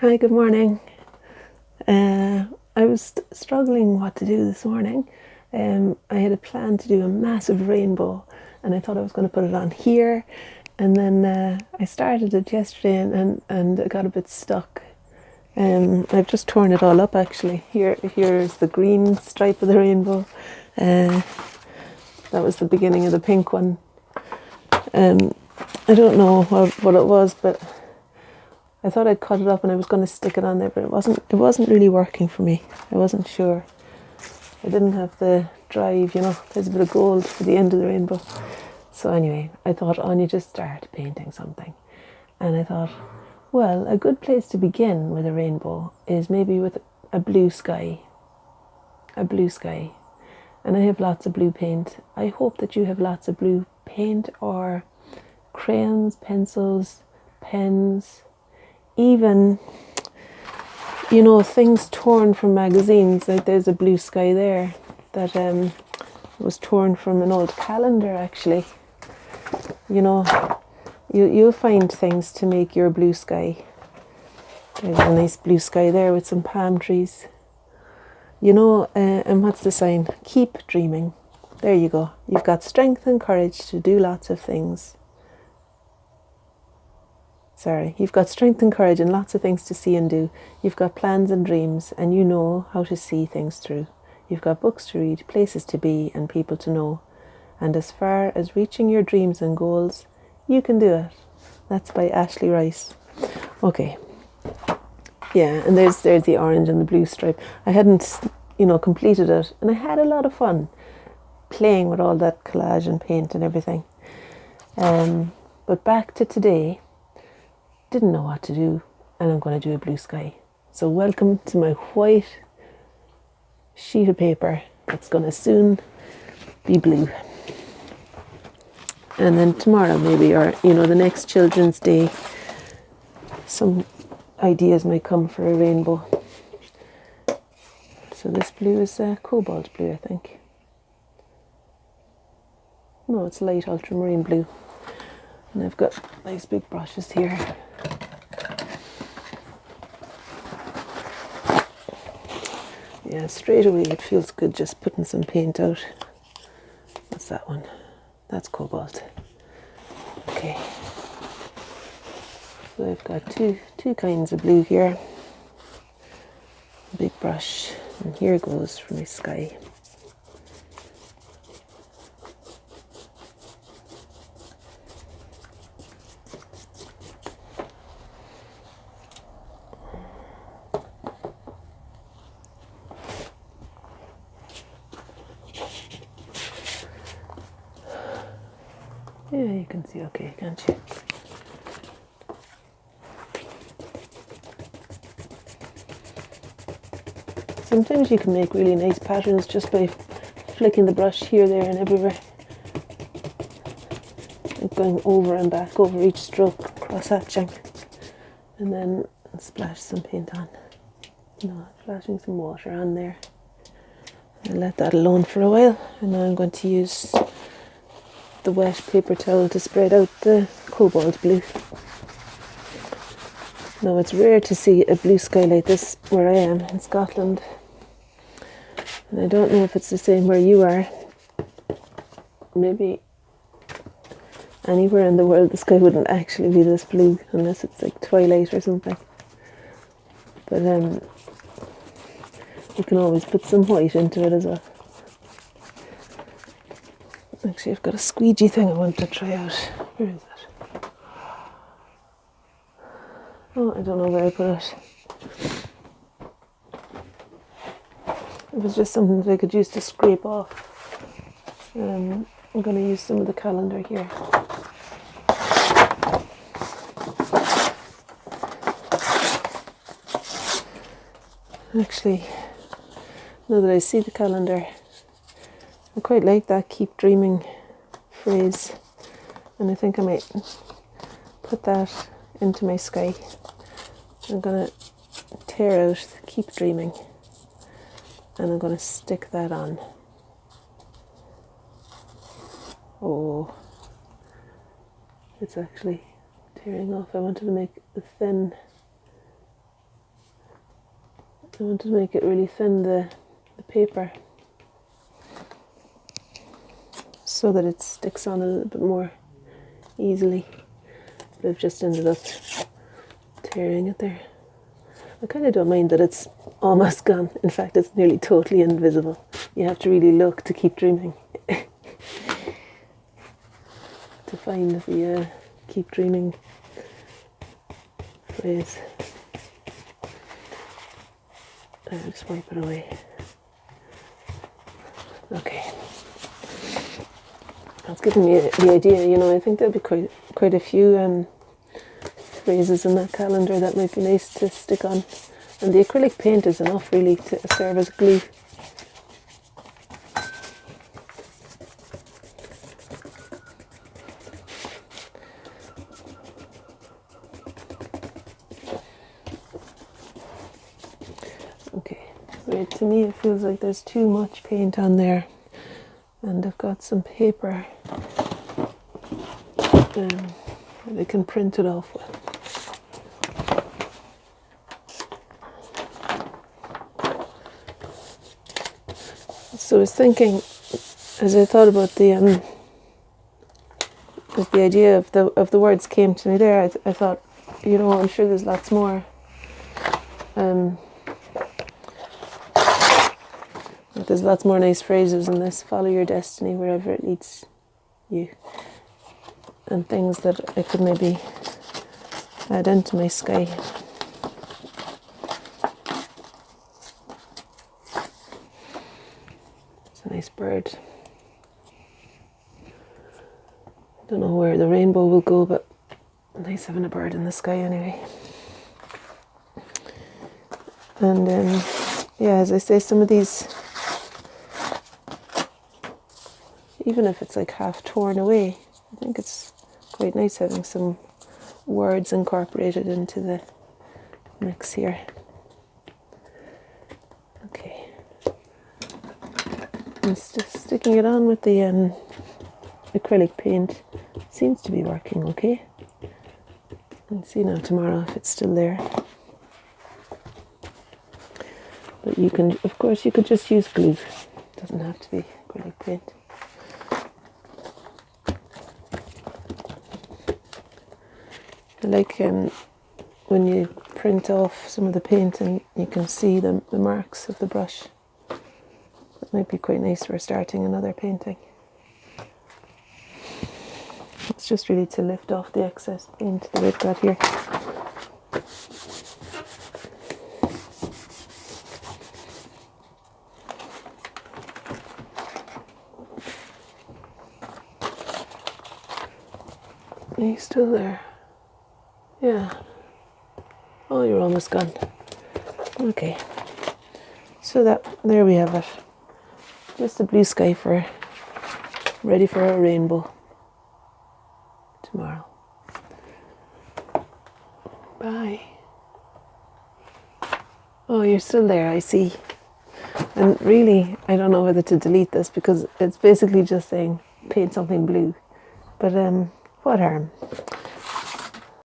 Hi, good morning. I was struggling what to do this morning. I had a plan to do a massive rainbow, and I thought I was going to put it on here, and then I started it yesterday, and I got a bit stuck. I've just torn it all up actually. Here's the green stripe of the rainbow. Uh, that was the beginning of the pink one. I don't know what it was, but I thought I'd cut it up and I was going to stick it on there, but it wasn't really working for me. I wasn't sure. I didn't have the drive, there's a bit of gold for the end of the rainbow. So anyway, I thought, Áine, just start painting something. And I thought, well, a good place to begin with a rainbow is maybe with a blue sky. A blue sky. And I have lots of blue paint. I hope that you have lots of blue paint or crayons, pencils, pens, even, things torn from magazines. Like there's a blue sky there that was torn from an old calendar actually. You'll find things to make your blue sky. There's a nice blue sky there with some palm trees. And what's the sign? Keep dreaming. There you go. You've got strength and courage to do lots of things. You've got strength and courage and lots of things to see and do. You've got plans and dreams, and you know how to see things through. You've got books to read, places to be, and people to know. And as far as reaching your dreams and goals, you can do it. That's by Ashley Rice. Okay. Yeah, and there's the orange and the blue stripe. I hadn't, completed it, and I had a lot of fun playing with all that collage and paint and everything. But back to today. Didn't know what to do, and I'm going to do a blue sky. So welcome to my white sheet of paper that's going to soon be blue. And then tomorrow maybe, or the next Children's Day, some ideas might come for a rainbow. So this blue is cobalt blue, I think. No, it's light ultramarine blue. And I've got nice big brushes here. Yeah, straight away it feels good just putting some paint out. What's that one? That's cobalt. Okay. So I've got two kinds of blue here. Big brush, and here goes for my sky. Yeah, you can see okay, can't you? Sometimes you can make really nice patterns just by flicking the brush here, there and everywhere. Like going over and back over each stroke, cross-hatching. And then splash some paint on. Splashing some water on there. And let that alone for a while. And now I'm going to use the wet paper towel to spread out the cobalt blue. Now it's rare to see a blue sky like this where I am in Scotland, and I don't know if it's the same where you are. Maybe anywhere in the world the sky wouldn't actually be this blue unless it's like twilight or something, but you can always put some white into it as well. Actually, I've got a squeegee thing I want to try out. Where is it? Oh, I don't know where I put it. It was just something that I could use to scrape off. I'm going to use some of the calendar here. Actually, now that I see the calendar, I quite like that keep dreaming phrase, and I think I might put that into my sky. I'm going to tear out keep dreaming, and I'm going to stick that on. Oh, it's actually tearing off. I wanted to make a thin I want to make it really thin, the paper, so that it sticks on a little bit more easily. But I've just ended up tearing it there. I kind of don't mind that it's almost gone. In fact, it's nearly totally invisible. You have to really look to keep dreaming. To find the keep dreaming phrase. I'll just wipe it away. Okay. That's giving me the idea, you know. I think there'll be quite a few phrases in that calendar that might be nice to stick on. And the acrylic paint is enough really to serve as glue. Okay, right, to me it feels like there's too much paint on there. And I've got some paper that I can print it off with. So I was thinking, as I thought about as the idea of the words came to me there, I thought, you know, I'm sure there's lots more. There's lots more nice phrases in this. Follow your destiny wherever it leads you, and things that I could maybe add into my sky. It's a nice bird. I don't know where the rainbow will go, but nice having a bird in the sky anyway. And yeah, as I say, some of these, even if it's like half torn away, I think it's quite nice having some words incorporated into the mix here. Okay. I'm just sticking it on with the acrylic paint. Seems to be working okay. We'll see now tomorrow if it's still there. But you can, of course, you could just use glue. It doesn't have to be acrylic paint. I like when you print off some of the paint and you can see the marks of the brush. That might be quite nice for starting another painting. It's just really to lift off the excess paint that we've got here. Are you still there? Yeah. Oh, you're almost gone. Okay. So there we have it. Just a blue sky ready for a rainbow tomorrow. Bye. Oh, you're still there, I see. And really, I don't know whether to delete this because it's basically just saying paint something blue. But what harm?